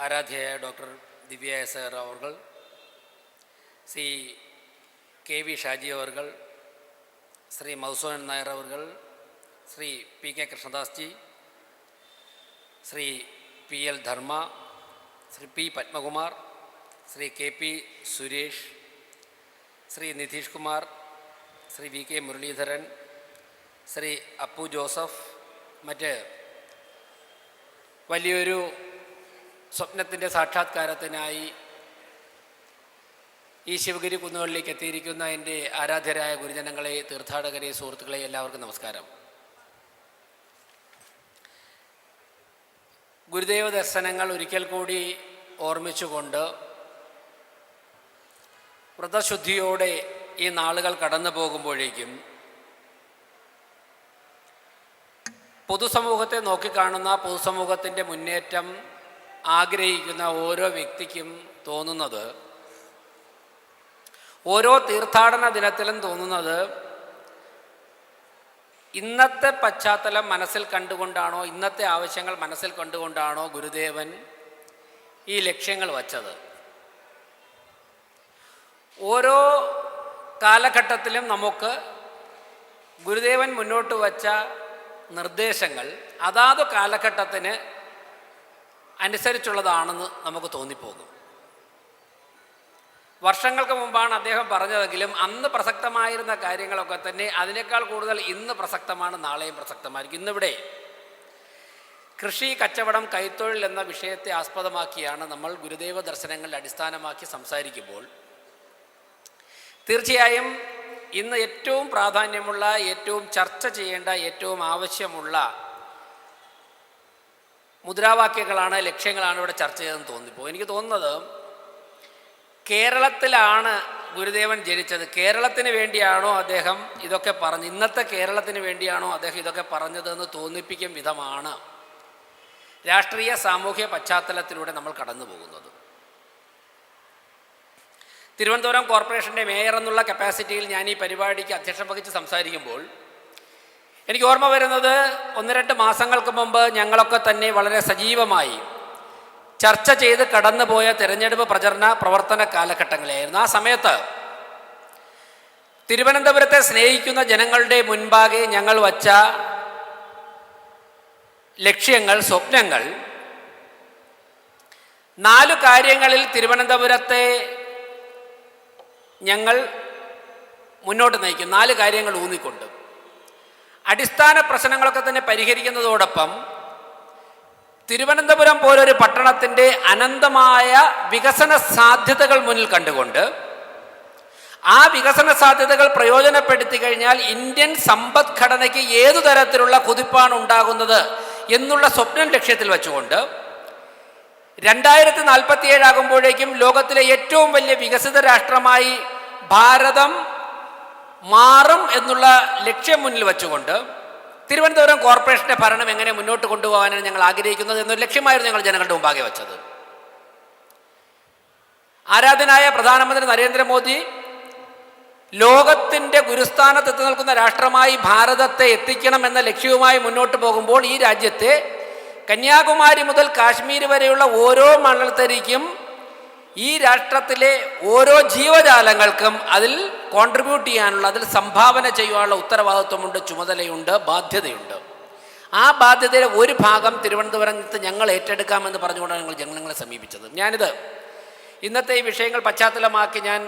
ആരാധ്യയായ doctor Divya S അവർ, Shri K V Shaji അവർ, ശ്രീ മധുസൂദൻ നായർ അവർ, Shri P K Krishnadas ji, Shri P L Dharma, Shri P Padmakumar, Shri K P Suresh, Shri Nitish Kumar, Shri V K Muraleedharan, Shri Appu Joseph, മറ്റ് വലിയൊരു സ്വപ്നത്തിൻ്റെ സാക്ഷാത്കാരത്തിനായി ഈ ശിവഗിരി കുന്നുകളിലേക്ക് എത്തിയിരിക്കുന്ന എൻ്റെ ആരാധ്യരായ ഗുരുജനങ്ങളെ, തീർത്ഥാടകരെ, സുഹൃത്തുക്കളെ, എല്ലാവർക്കും നമസ്കാരം. ഗുരുദേവ ദർശനങ്ങൾ ഒരിക്കൽ കൂടി ഓർമ്മിച്ചുകൊണ്ട് വ്രതശുദ്ധിയോടെ ഈ നാളുകൾ കടന്നു പോകുമ്പോഴേക്കും പൊതുസമൂഹത്തെ നോക്കിക്കാണുന്ന, പൊതുസമൂഹത്തിൻ്റെ മുന്നേറ്റം ആഗ്രഹിക്കുന്ന ഓരോ വ്യക്തിക്കും തോന്നുന്നത്, ഓരോ തീർത്ഥാടന ദിനത്തിലും തോന്നുന്നത്, ഇന്നത്തെ പശ്ചാത്തലം മനസ്സിൽ കണ്ടുകൊണ്ടാണോ, ഇന്നത്തെ ആവശ്യങ്ങൾ മനസ്സിൽ കണ്ടുകൊണ്ടാണോ ഗുരുദേവൻ ഈ ലക്ഷ്യങ്ങൾ വച്ചത്. ഓരോ കാലഘട്ടത്തിലും നമുക്ക് ഗുരുദേവൻ മുന്നോട്ട് വച്ച നിർദ്ദേശങ്ങൾ അതാത് കാലഘട്ടത്തിന് അനുസരിച്ചുള്ളതാണെന്ന് നമുക്ക് തോന്നിപ്പോകും. വർഷങ്ങൾക്ക് മുമ്പാണ് അദ്ദേഹം പറഞ്ഞതെങ്കിലും അന്ന് പ്രസക്തമായിരുന്ന കാര്യങ്ങളൊക്കെ തന്നെ അതിനേക്കാൾ കൂടുതൽ ഇന്ന് പ്രസക്തമാണ്, നാളെയും പ്രസക്തമായിരിക്കും. ഇന്നിവിടെ കൃഷി, കച്ചവടം, കൈത്തൊഴിൽ എന്ന വിഷയത്തെ ആസ്പദമാക്കിയാണ് നമ്മൾ ഗുരുദേവ ദർശനങ്ങളുടെ അടിസ്ഥാനമാക്കി സംസാരിക്കുമ്പോൾ തീർച്ചയായും ഇന്ന് ഏറ്റവും പ്രാധാന്യമുള്ള, ഏറ്റവും ചർച്ച ചെയ്യേണ്ട, ഏറ്റവും ആവശ്യമുള്ള മുദ്രാവാക്യങ്ങളാണ്, ലക്ഷ്യങ്ങളാണ് ഇവിടെ ചർച്ച ചെയ്തതെന്ന് തോന്നിപ്പോൾ. എനിക്ക് തോന്നുന്നത് കേരളത്തിലാണ് ഗുരുദേവൻ ജനിച്ചത്. കേരളത്തിന് വേണ്ടിയാണോ അദ്ദേഹം ഇതൊക്കെ പറഞ്ഞത്, ഇന്നത്തെ കേരളത്തിന് വേണ്ടിയാണോ അദ്ദേഹം ഇതൊക്കെ പറഞ്ഞതെന്ന് തോന്നിപ്പിക്കും വിധമാണ് രാഷ്ട്രീയ സാമൂഹ്യ പശ്ചാത്തലത്തിലൂടെ നമ്മൾ കടന്നു പോകുന്നത്. തിരുവനന്തപുരം കോർപ്പറേഷൻ്റെ മേയർ എന്നുള്ള കപ്പാസിറ്റിയിൽ ഞാൻ ഈ പരിപാടിക്ക് അധ്യക്ഷം വഹിച്ച് സംസാരിക്കുമ്പോൾ എനിക്ക് ഓർമ്മ വരുന്നത് 1-2 മാസങ്ങൾക്ക് മുമ്പ് ഞങ്ങളൊക്കെ തന്നെ വളരെ സജീവമായി ചർച്ച ചെയ്ത് കടന്നുപോയ തിരഞ്ഞെടുപ്പ് പ്രചരണ പ്രവർത്തന കാലഘട്ടങ്ങളായിരുന്നു. ആ സമയത്ത് തിരുവനന്തപുരത്തെ സ്നേഹിക്കുന്ന ജനങ്ങളുടെ മുൻപാകെ ഞങ്ങൾ വച്ച ലക്ഷ്യങ്ങൾ, സ്വപ്നങ്ങൾ, 4 കാര്യങ്ങളിൽ തിരുവനന്തപുരത്തെ ഞങ്ങൾ മുന്നോട്ട് നയിക്കും. 4 കാര്യങ്ങൾ ഊന്നിക്കൊണ്ട് അടിസ്ഥാന പ്രശ്നങ്ങളൊക്കെ തന്നെ പരിഹരിക്കുന്നതോടൊപ്പം തിരുവനന്തപുരം പോലൊരു പട്ടണത്തിൻ്റെ അനന്തമായ വികസന സാധ്യതകൾ മുന്നിൽ കണ്ടുകൊണ്ട് ആ വികസന സാധ്യതകൾ പ്രയോജനപ്പെടുത്തി കഴിഞ്ഞാൽ ഇന്ത്യൻ സമ്പദ്ഘടനയ്ക്ക് ഏതു തരത്തിലുള്ള കുതിപ്പാണ് ഉണ്ടാകുന്നത് എന്നുള്ള സ്വപ്നം ലക്ഷ്യത്തിൽ വെച്ചുകൊണ്ട് 2047 ആകുമ്പോഴേക്കും ലോകത്തിലെ ഏറ്റവും വലിയ വികസിത രാഷ്ട്രമായി ഭാരതം മാറും എന്നുള്ള ലക്ഷ്യം മുന്നിൽ വെച്ചുകൊണ്ട് തിരുവനന്തപുരം കോർപ്പറേഷൻ്റെ ഭരണം എങ്ങനെ മുന്നോട്ട് കൊണ്ടുപോകാനാണ് ഞങ്ങൾ ആഗ്രഹിക്കുന്നത് എന്നൊരു ലക്ഷ്യമായിരുന്നു ഞങ്ങൾ ജനങ്ങളുടെ മുമ്പാകെ വെച്ചത്. ആരാധനായ പ്രധാനമന്ത്രി നരേന്ദ്രമോദി ലോകത്തിൻ്റെ ഗുരുസ്ഥാനത്ത് എത്തി നിൽക്കുന്ന രാഷ്ട്രമായി ഭാരതത്തെ എത്തിക്കണം എന്ന ലക്ഷ്യവുമായി മുന്നോട്ട് പോകുമ്പോൾ ഈ രാജ്യത്തെ കന്യാകുമാരി മുതൽ കാശ്മീർ വരെയുള്ള ഓരോ മണൽത്തരിക്കും, ഈ രാഷ്ട്രത്തിലെ ഓരോ ജീവജാലങ്ങൾക്കും അതിൽ കോൺട്രിബ്യൂട്ട് ചെയ്യാനുള്ള, അതിൽ സംഭാവന ചെയ്യാനുള്ള ഉത്തരവാദിത്വമുണ്ട്, ചുമതലയുണ്ട്, ബാധ്യതയുണ്ട്. ആ ബാധ്യതയുടെ ഒരു ഭാഗം തിരുവനന്തപുരത്ത് ഞങ്ങൾ ഏറ്റെടുക്കാമെന്ന് പറഞ്ഞുകൊണ്ടാണ് ഞങ്ങൾ ജനങ്ങളെ സമീപിച്ചത്. ഞാനിത് ഇന്നത്തെ ഈ വിഷയങ്ങൾ പശ്ചാത്തലമാക്കി ഞാൻ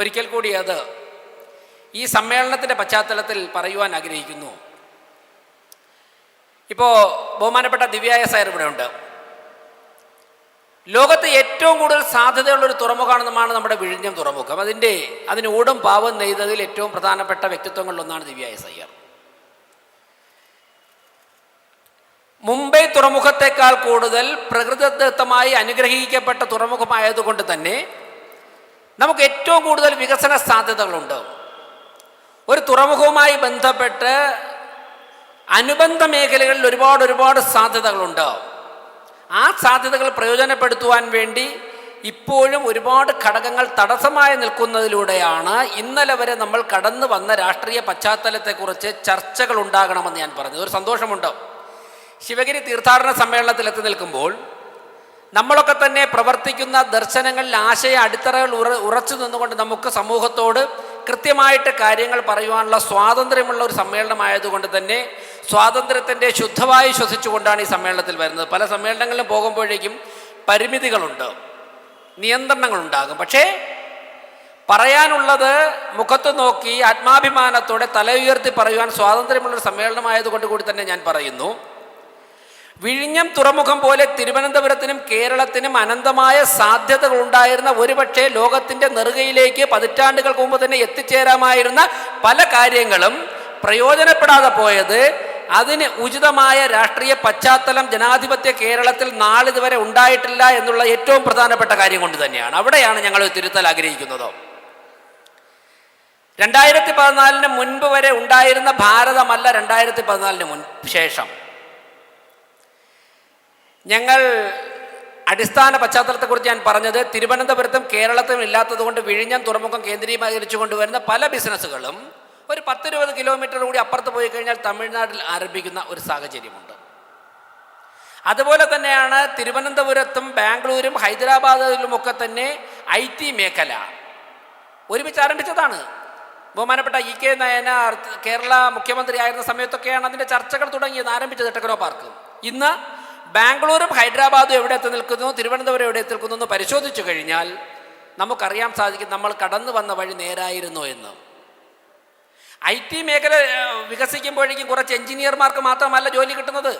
ഒരിക്കൽ കൂടി അത് ഈ സമ്മേളനത്തിൻ്റെ പശ്ചാത്തലത്തിൽ പറയുവാൻ ആഗ്രഹിക്കുന്നു. ഇപ്പോൾ ബഹുമാനപ്പെട്ട ദിവ്യ എസ് ഇവിടെ ഉണ്ട്. ലോകത്ത് ഏറ്റവും കൂടുതൽ സാധ്യതയുള്ളൊരു തുറമുഖമാണ് നമ്മുടെ വിഴിഞ്ഞം തുറമുഖം. അതിന് ഊടും പാവം നെയ്തതിൽ ഏറ്റവും പ്രധാനപ്പെട്ട വ്യക്തിത്വങ്ങളിലൊന്നാണ് ദിവ്യ എസ് അയ്യർ. മുംബൈ തുറമുഖത്തേക്കാൾ കൂടുതൽ പ്രകൃതിദത്തമായി അനുഗ്രഹിക്കപ്പെട്ട തുറമുഖമായതുകൊണ്ട് തന്നെ നമുക്ക് ഏറ്റവും കൂടുതൽ വികസന സാധ്യതകളുണ്ട്. ഒരു തുറമുഖവുമായി ബന്ധപ്പെട്ട് അനുബന്ധ മേഖലകളിൽ ഒരുപാട് സാധ്യതകളുണ്ട്. ആ സാധ്യതകൾ പ്രയോജനപ്പെടുത്തുവാൻ വേണ്ടി ഇപ്പോഴും ഒരുപാട് ഘടകങ്ങൾ തടസ്സമായി നിൽക്കുന്നതിലൂടെയാണ് ഇന്നലെ വരെ നമ്മൾ കടന്നു വന്ന രാഷ്ട്രീയ പശ്ചാത്തലത്തെക്കുറിച്ച് ചർച്ചകൾ ഉണ്ടാകണമെന്ന് ഞാൻ പറഞ്ഞത്. ഒരു സന്തോഷമുണ്ട്. ശിവഗിരി തീർത്ഥാടന സമ്മേളനത്തിൽ എത്തി നിൽക്കുമ്പോൾ നമ്മളൊക്കെ തന്നെ പ്രവർത്തിക്കുന്ന ദർശനങ്ങളിൽ ആശയ അടിത്തറകൾ ഉറച്ചു നിന്നുകൊണ്ട് നമുക്ക് സമൂഹത്തോട് കൃത്യമായിട്ട് കാര്യങ്ങൾ പറയുവാനുള്ള സ്വാതന്ത്ര്യമുള്ള ഒരു സമ്മേളനമായതുകൊണ്ട് തന്നെ സ്വാതന്ത്ര്യത്തിൻ്റെ ശുദ്ധവായു ശ്വസിച്ചുകൊണ്ടാണ് ഈ സമ്മേളനത്തിൽ വരുന്നത്. പല സമ്മേളനങ്ങളിലും പോകുമ്പോഴേക്കും പരിമിതികളുണ്ട്, നിയന്ത്രണങ്ങളുണ്ടാകും. പക്ഷേ പറയാനുള്ളത് മുഖത്ത് നോക്കി ആത്മാഭിമാനത്തോടെ തല ഉയർത്തി പറയുവാൻ സ്വാതന്ത്ര്യമുള്ളൊരു സമ്മേളനമായതുകൊണ്ട് കൂടി തന്നെ ഞാൻ പറയുന്നു, വിഴിഞ്ഞം തുറമുഖം പോലെ തിരുവനന്തപുരത്തിനും കേരളത്തിനും അനന്തമായ സാധ്യതകൾ ഉണ്ടായിരുന്ന, ഒരുപക്ഷെ ലോകത്തിൻ്റെ നെറുകയിലേക്ക് പതിറ്റാണ്ടുകൾക്ക് മുമ്പ് തന്നെ എത്തിച്ചേരാമായിരുന്ന പല കാര്യങ്ങളും പ്രയോജനപ്പെടാതെ പോയത് അതിന് ഉചിതമായ രാഷ്ട്രീയ പശ്ചാത്തലം ജനാധിപത്യ കേരളത്തിൽ നാളിതുവരെ ഉണ്ടായിട്ടില്ല എന്നുള്ള ഏറ്റവും പ്രധാനപ്പെട്ട കാര്യം കൊണ്ട് തന്നെയാണ്. അവിടെയാണ് ഞങ്ങൾ തിരുത്തൽ ആഗ്രഹിക്കുന്നത്. 2014 മുൻപ് വരെ ഉണ്ടായിരുന്ന ഭാരതമല്ല 2014 ശേഷം. ഞങ്ങൾ അടിസ്ഥാന പശ്ചാത്തലത്തെക്കുറിച്ച് ഞാൻ പറഞ്ഞത്, തിരുവനന്തപുരത്തും കേരളത്തിലും ഇല്ലാത്തത് കൊണ്ട് വിഴിഞ്ഞം തുറമുഖം കേന്ദ്രീകരിച്ചു കൊണ്ടുവരുന്ന പല ബിസിനസ്സുകളും ഒരു 10-20 കിലോമീറ്റർ കൂടി അപ്പുറത്ത് പോയി കഴിഞ്ഞാൽ തമിഴ്നാട്ടിൽ ആരംഭിക്കുന്ന ഒരു സാഹചര്യമുണ്ട്. അതുപോലെ തന്നെയാണ് തിരുവനന്തപുരത്തും ബാംഗ്ലൂരും ഹൈദരാബാദിലുമൊക്കെ തന്നെ IT മേഖല ഒരുമിച്ച് ആരംഭിച്ചതാണ്. ബഹുമാനപ്പെട്ട EK നയനാർ കേരള മുഖ്യമന്ത്രി ആയിരുന്ന സമയത്തൊക്കെയാണ് അതിൻ്റെ ചർച്ചകൾ തുടങ്ങിയത്, ആരംഭിച്ചത് ടെക്നോ പാർക്ക്. ഇന്ന് ബാംഗ്ലൂരും ഹൈദരാബാദും എവിടെ എത്തി നിൽക്കുന്നു, തിരുവനന്തപുരം എവിടെ എത്തി നിൽക്കുന്നു എന്ന് പരിശോധിച്ചു കഴിഞ്ഞാൽ നമുക്കറിയാൻ സാധിക്കും നമ്മൾ കടന്നു വന്ന വഴി നേരായിരുന്നു എന്ന്. IT മേഖല വികസിക്കുമ്പോഴേക്കും കുറച്ച് എഞ്ചിനീയർമാർക്ക് മാത്രമല്ല ജോലി കിട്ടുന്നത്,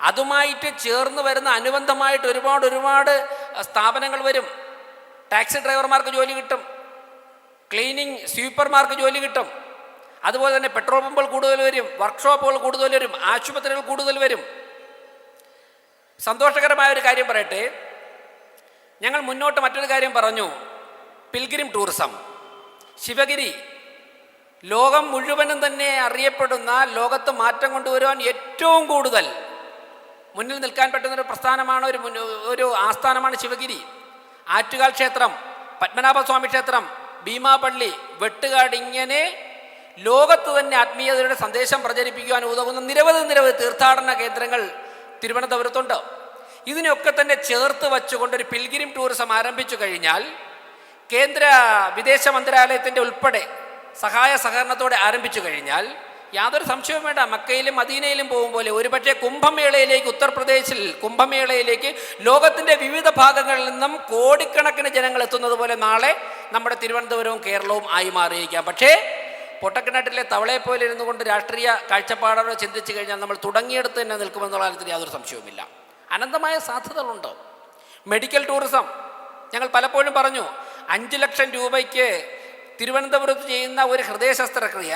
അതുമായിട്ട് ചേർന്ന് വരുന്ന അനുബന്ധമായിട്ട് ഒരുപാട് സ്ഥാപനങ്ങൾ വരും. ടാക്സി ഡ്രൈവർമാർക്ക് ജോലി കിട്ടും, ക്ലീനിങ് സ്വീപ്പർമാർക്ക് ജോലി കിട്ടും, അതുപോലെ തന്നെ പെട്രോൾ പമ്പുകൾ കൂടുതൽ വരും, വർക്ക്ഷോപ്പുകൾ കൂടുതൽ വരും, ആശുപത്രികൾ കൂടുതൽ വരും. സന്തോഷകരമായ ഒരു കാര്യം പറയട്ടെ, ഞങ്ങൾ മുന്നോട്ട് മറ്റൊരു കാര്യം പറഞ്ഞു, പിൽഗ്രിം ടൂറിസം. ശിവഗിരി ലോകം മുഴുവനും തന്നെ അറിയപ്പെടുന്ന, ലോകത്ത് മാറ്റം കൊണ്ടുവരുവാൻ ഏറ്റവും കൂടുതൽ മുന്നിൽ നിൽക്കാൻ പറ്റുന്നൊരു പ്രസ്ഥാനമാണ്, ഒരു ആസ്ഥാനമാണ് ശിവഗിരി. ആറ്റുകാൽ ക്ഷേത്രം, പത്മനാഭസ്വാമി ക്ഷേത്രം, ഭീമാപള്ളി, വെട്ടുകാട്, ഇങ്ങനെ ലോകത്ത് തന്നെ ആത്മീയതയുടെ സന്ദേശം പ്രചരിപ്പിക്കുവാൻ ഉതകുന്ന നിരവധി തീർത്ഥാടന കേന്ദ്രങ്ങൾ തിരുവനന്തപുരത്തുണ്ട്. ഇതിനൊക്കെ തന്നെ ചേർത്ത് വച്ചുകൊണ്ടൊരു പിൽഗ്രിം ടൂറിസം ആരംഭിച്ചു കഴിഞ്ഞാൽ, കേന്ദ്ര വിദേശ മന്ത്രാലയത്തിൻ്റെ ഉൾപ്പെടെ സഹായ സഹകരണത്തോടെ ആരംഭിച്ചു കഴിഞ്ഞാൽ യാതൊരു സംശയവും വേണ്ട, മക്കയിലും മദീനയിലും പോകും പോലെ ഒരുപക്ഷെ കുംഭമേളയിലേക്ക്, ഉത്തർപ്രദേശിൽ കുംഭമേളയിലേക്ക് ലോകത്തിൻ്റെ വിവിധ ഭാഗങ്ങളിൽ നിന്നും കോടിക്കണക്കിന് ജനങ്ങൾ എത്തുന്നത് പോലെ നാളെ നമ്മുടെ തിരുവനന്തപുരവും കേരളവും ആയി മാറിയിരിക്കാം. പക്ഷേ പൊട്ടക്കിണറ്റിലെ തവളയെ പോലെ ഇരുന്നു കൊണ്ട് രാഷ്ട്രീയ കാഴ്ചപ്പാടോടെ ചിന്തിച്ചു കഴിഞ്ഞാൽ നമ്മൾ തുടങ്ങിയെടുത്ത് തന്നെ നിൽക്കുമെന്നുള്ള കാര്യത്തിൽ യാതൊരു സംശയവുമില്ല. അനന്തമായ സാധ്യതകളുണ്ട്. മെഡിക്കൽ ടൂറിസം ഞങ്ങൾ പലപ്പോഴും പറഞ്ഞു, 5 ലക്ഷം രൂപയ്ക്ക് തിരുവനന്തപുരത്ത് ചെയ്യുന്ന ഒരു ഹൃദയ ശസ്ത്രക്രിയ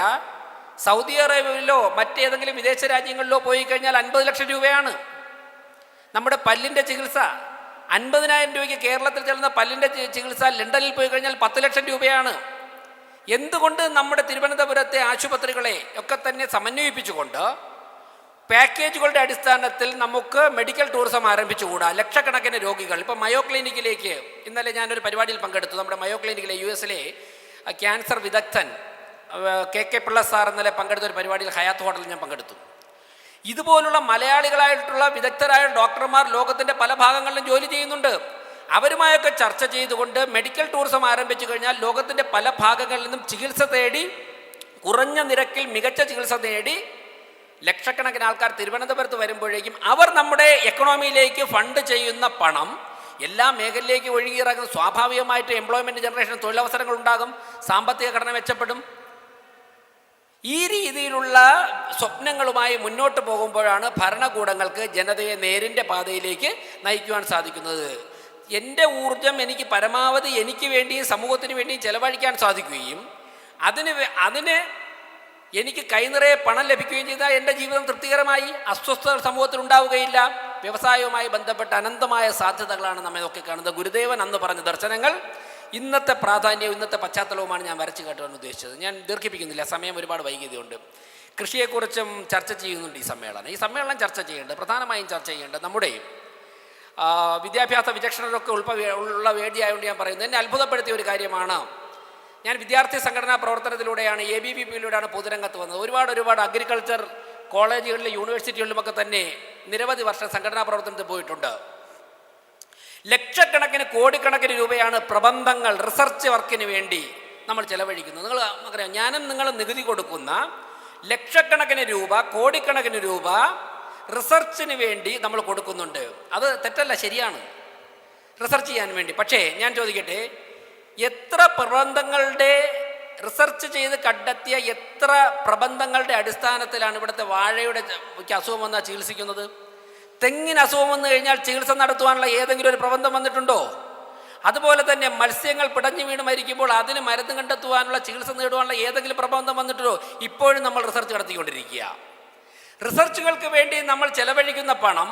സൗദി അറേബ്യയിലോ മറ്റേതെങ്കിലും വിദേശ രാജ്യങ്ങളിലോ പോയി കഴിഞ്ഞാൽ 50 ലക്ഷം രൂപയാണ്. നമ്മുടെ പല്ലിൻ്റെ ചികിത്സ 50,000 രൂപയ്ക്ക് കേരളത്തിൽ ചെല്ലുന്ന പല്ലിൻ്റെ ചികിത്സ ലണ്ടനിൽ പോയി കഴിഞ്ഞാൽ 10 ലക്ഷം രൂപയാണ്. എന്തുകൊണ്ട് നമ്മുടെ തിരുവനന്തപുരത്തെ ആശുപത്രികളെ ഒക്കെ തന്നെ സമന്വയിപ്പിച്ചുകൊണ്ട് പാക്കേജുകളുടെ അടിസ്ഥാനത്തിൽ നമുക്ക് മെഡിക്കൽ ടൂറിസം ആരംഭിച്ചുകൂടാ? ലക്ഷക്കണക്കിന് രോഗികൾ ഇപ്പോൾ മയോ ക്ലിനിക്കിലേക്ക്, ഇന്നലെ ഞാനൊരു പരിപാടിയിൽ പങ്കെടുത്തു. നമ്മുടെ മയോ ക്ലിനിക്കിലെ US ക്യാൻസർ വിദഗ്ധൻ KK പിള്ള സാർ ഇന്നലെ പങ്കെടുത്ത ഒരു പരിപാടിയിൽ ഹയാത്ത് ഹോട്ടലിൽ ഞാൻ പങ്കെടുത്തു. ഇതുപോലുള്ള മലയാളികളായിട്ടുള്ള വിദഗ്ധരായ ഡോക്ടർമാർ ലോകത്തിൻ്റെ പല ഭാഗങ്ങളിലും ജോലി ചെയ്യുന്നുണ്ട്. അവരുമായൊക്കെ ചർച്ച ചെയ്തുകൊണ്ട് മെഡിക്കൽ ടൂറിസം ആരംഭിച്ചു കഴിഞ്ഞാൽ ലോകത്തിൻ്റെ പല ഭാഗങ്ങളിൽ നിന്നും ചികിത്സ തേടി, കുറഞ്ഞ നിരക്കിൽ മികച്ച ചികിത്സ നേടി ലക്ഷക്കണക്കിന് ആൾക്കാർ തിരുവനന്തപുരത്ത് വരുമ്പോഴേക്കും അവർ നമ്മുടെ എക്കണോമിയിലേക്ക് ഫണ്ട് ചെയ്യുന്ന പണം എല്ലാ മേഖലയിലേക്ക് ഒഴുകിയിറങ്ങും. സ്വാഭാവികമായിട്ട് എംപ്ലോയ്മെൻറ്റ് ജനറേഷൻ, തൊഴിലവസരങ്ങൾ ഉണ്ടാകും, സാമ്പത്തിക ഘടന മെച്ചപ്പെടും. ഈ രീതിയിലുള്ള സ്വപ്നങ്ങളുമായി മുന്നോട്ട് പോകുമ്പോഴാണ് ഭരണകൂടങ്ങൾക്ക് ജനതയെ നേരിൻ്റെ പാതയിലേക്ക് നയിക്കുവാൻ സാധിക്കുന്നത്. എൻ്റെ ഊർജം എനിക്ക് പരമാവധി എനിക്ക് വേണ്ടിയും സമൂഹത്തിന് വേണ്ടിയും ചെലവഴിക്കാൻ സാധിക്കുകയും അതിന് എനിക്ക് കൈനിറയെ പണം ലഭിക്കുകയും ചെയ്താൽ എൻ്റെ ജീവിതം തൃപ്തികരമായി, അസ്വസ്ഥതകൾ സമൂഹത്തിൽ ഉണ്ടാവുകയില്ല. വ്യവസായവുമായി ബന്ധപ്പെട്ട അനന്തമായ സാധ്യതകളാണ് നമ്മെ നോക്കി കാണുന്നത്. ഗുരുദേവൻ അന്ന് പറഞ്ഞ ദർശനങ്ങൾ ഇന്നത്തെ പ്രാധാന്യവും ഇന്നത്തെ പശ്ചാത്തലവുമാണ് ഞാൻ വരച്ചു കാട്ടുവാൻ ഉദ്ദേശിച്ചത്. ഞാൻ ദീർഘിപ്പിക്കുന്നില്ല, സമയം ഒരുപാട് വൈകിയതുകൊണ്ട്. കൃഷിയെക്കുറിച്ചും ചർച്ച ചെയ്യുന്നുണ്ട് ഈ സമ്മേളനം ചർച്ച ചെയ്യേണ്ടത്, പ്രധാനമായും ചർച്ച ചെയ്യേണ്ടത് നമ്മുടെ വിദ്യാഭ്യാസ വിചക്ഷണരൊക്കെ ഉള്ള വേദിയായതുകൊണ്ട് ഞാൻ പറയുന്നത്, എന്നെ അത്ഭുതപ്പെടുത്തിയ ഒരു കാര്യമാണ്. ഞാൻ വിദ്യാർത്ഥി സംഘടനാ പ്രവർത്തനത്തിലൂടെയാണ്, ABVP-യിലൂടെയാണ് പൊതുരംഗത്ത് വന്നത്. ഒരുപാട് അഗ്രികൾച്ചർ കോളേജുകളിലും യൂണിവേഴ്സിറ്റികളിലുമൊക്കെ തന്നെ നിരവധി വർഷം സംഘടനാ പ്രവർത്തനത്തിൽ പോയിട്ടുണ്ട്. ലക്ഷക്കണക്കിന് കോടിക്കണക്കിന് രൂപയാണ് പ്രബന്ധങ്ങൾ റിസർച്ച് വർക്കിന് വേണ്ടി നമ്മൾ ചെലവഴിക്കുന്നത്. നിങ്ങൾ അറിയാം, ഞാനും നിങ്ങളും നികുതി കൊടുക്കുന്ന ലക്ഷക്കണക്കിന് രൂപ, കോടിക്കണക്കിന് രൂപ റിസർച്ചിന് വേണ്ടി നമ്മൾ കൊടുക്കുന്നുണ്ട്. അത് തെറ്റല്ല, ശരിയാണ്, റിസർച്ച് ചെയ്യാൻ വേണ്ടി. പക്ഷേ ഞാൻ ചോദിക്കട്ടെ, എത്ര പ്രബന്ധങ്ങളുടെ റിസർച്ച് ചെയ്ത് കണ്ടെത്തിയ എത്ര പ്രബന്ധങ്ങളുടെ അടിസ്ഥാനത്തിലാണ് ഇവിടുത്തെ വാഴയുടെ അസുഖം വന്നാൽ ചികിത്സിക്കുന്നത്? തെങ്ങിന് അസുഖം വന്നു കഴിഞ്ഞാൽ ചികിത്സ നടത്തുവാനുള്ള ഏതെങ്കിലും ഒരു പ്രബന്ധം വന്നിട്ടുണ്ടോ? അതുപോലെ തന്നെ മത്സ്യങ്ങൾ പിടഞ്ഞു വീണ് മരിക്കുമ്പോൾ അതിന് മരുന്ന് കണ്ടെത്തുവാനുള്ള ചികിത്സ നേടുവാനുള്ള ഏതെങ്കിലും പ്രബന്ധം വന്നിട്ടുണ്ടോ? ഇപ്പോഴും നമ്മൾ റിസർച്ച് നടത്തിക്കൊണ്ടിരിക്കുക. റിസർച്ചുകൾക്ക് വേണ്ടി നമ്മൾ ചെലവഴിക്കുന്ന പണം,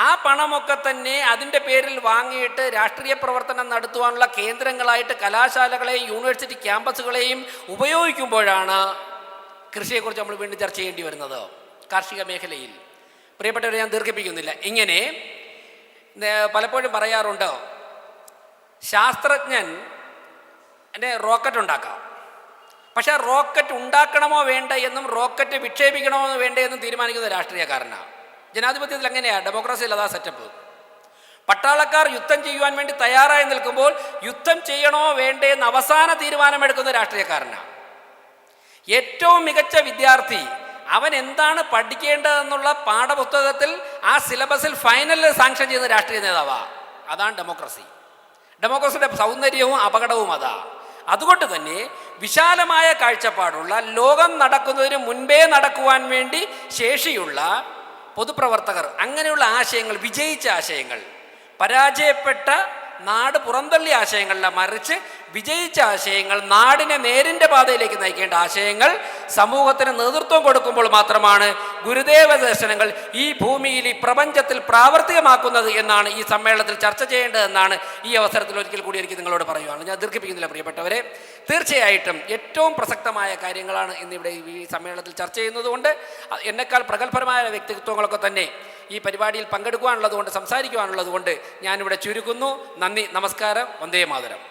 ആ പണമൊക്കെ തന്നെ അതിൻ്റെ പേരിൽ വാങ്ങിയിട്ട് രാഷ്ട്രീയ പ്രവർത്തനം നടത്തുവാനുള്ള കേന്ദ്രങ്ങളായിട്ട് കലാശാലകളെയും യൂണിവേഴ്സിറ്റി ക്യാമ്പസുകളെയും ഉപയോഗിക്കുമ്പോഴാണ് കൃഷിയെക്കുറിച്ച് നമ്മൾ വീണ്ടും ചർച്ച ചെയ്യേണ്ടി വരുന്നത്. കാർഷിക മേഖലയിൽ പ്രിയപ്പെട്ടവരെ, ഞാൻ ദീർഘിപ്പിക്കുന്നില്ല. ഇങ്ങനെ പലപ്പോഴും പറയാറുണ്ട്, ശാസ്ത്രജ്ഞൻ റോക്കറ്റ് ഉണ്ടാക്കാം, പക്ഷേ റോക്കറ്റ് ഉണ്ടാക്കണമോ വേണ്ട എന്നും റോക്കറ്റ് വിക്ഷേപിക്കണമോ വേണ്ട എന്നും തീരുമാനിക്കുന്ന രാഷ്ട്രീയക്കാരനാണ്. ജനാധിപത്യത്തിൽ അങ്ങനെയാണ്, ഡെമോക്രസിയിൽ അതാ സെറ്റപ്പ്. പട്ടാളക്കാർ യുദ്ധം ചെയ്യുവാൻ വേണ്ടി തയ്യാറായി നിൽക്കുമ്പോൾ യുദ്ധം ചെയ്യണോ വേണ്ടേ എന്ന് അവസാന തീരുമാനമെടുക്കുന്ന രാഷ്ട്രീയക്കാരനാണ്. ഏറ്റവും മികച്ച വിദ്യാർത്ഥി അവൻ എന്താണ് പഠിക്കേണ്ടതെന്നുള്ള പാഠപുസ്തകത്തിൽ ആ സിലബസിൽ ഫൈനലിൽ സാങ്ഷൻ ചെയ്യുന്ന രാഷ്ട്രീയ നേതാവാണ്. അതാണ് ഡെമോക്രസി. ഡെമോക്രസിയുടെ സൗന്ദര്യവും അപകടവും അതാ. അതുകൊണ്ട് തന്നെ വിശാലമായ കാഴ്ചപ്പാടുള്ള, ലോകം നടക്കുന്നതിന് മുൻപേ നടക്കുവാൻ വേണ്ടി ശേഷിയുള്ള പൊതുപ്രവർത്തകർ, അങ്ങനെയുള്ള ആശയങ്ങൾ, വിജയിച്ച ആശയങ്ങൾ, പരാജയപ്പെട്ട നാട് പുറന്തള്ളിയ ആശയങ്ങളല്ല, മറിച്ച് വിജയിച്ച ആശയങ്ങൾ, നാടിനെ നേരിൻ്റെ പാതയിലേക്ക് നയിക്കേണ്ട ആശയങ്ങൾ സമൂഹത്തിന് നേതൃത്വം കൊടുക്കുമ്പോൾ മാത്രമാണ് ഗുരുദേവ ദർശനങ്ങൾ ഈ ഭൂമിയിൽ, ഈ പ്രപഞ്ചത്തിൽ പ്രാവർത്തികമാക്കുന്നത് എന്നാണ് ഈ സമ്മേളനത്തിൽ ചർച്ച ചെയ്യേണ്ടതെന്നാണ് ഈ അവസരത്തിൽ ഒരിക്കൽ കൂടി എനിക്ക് നിങ്ങളോട് പറയുവാണ്. ഞാൻ ദീർഘിപ്പിക്കുന്നില്ല പ്രിയപ്പെട്ടവരെ. തീർച്ചയായിട്ടും ഏറ്റവും പ്രസക്തമായ കാര്യങ്ങളാണ് ഇന്നിവിടെ ഈ സമ്മേളനത്തിൽ ചർച്ച ചെയ്യുന്നതുകൊണ്ട് എന്നെക്കാൾ പ്രഗത്ഭരമായ വ്യക്തിത്വങ്ങളൊക്കെ തന്നെ ഈ പരിപാടിയിൽ പങ്കെടുക്കുവാനുള്ളതുകൊണ്ട്, സംസാരിക്കുവാനുള്ളതുകൊണ്ട് ഞാനിവിടെ ചുരുക്കുന്നു. നന്ദി, നമസ്കാരം, വന്ദേ മാതരം.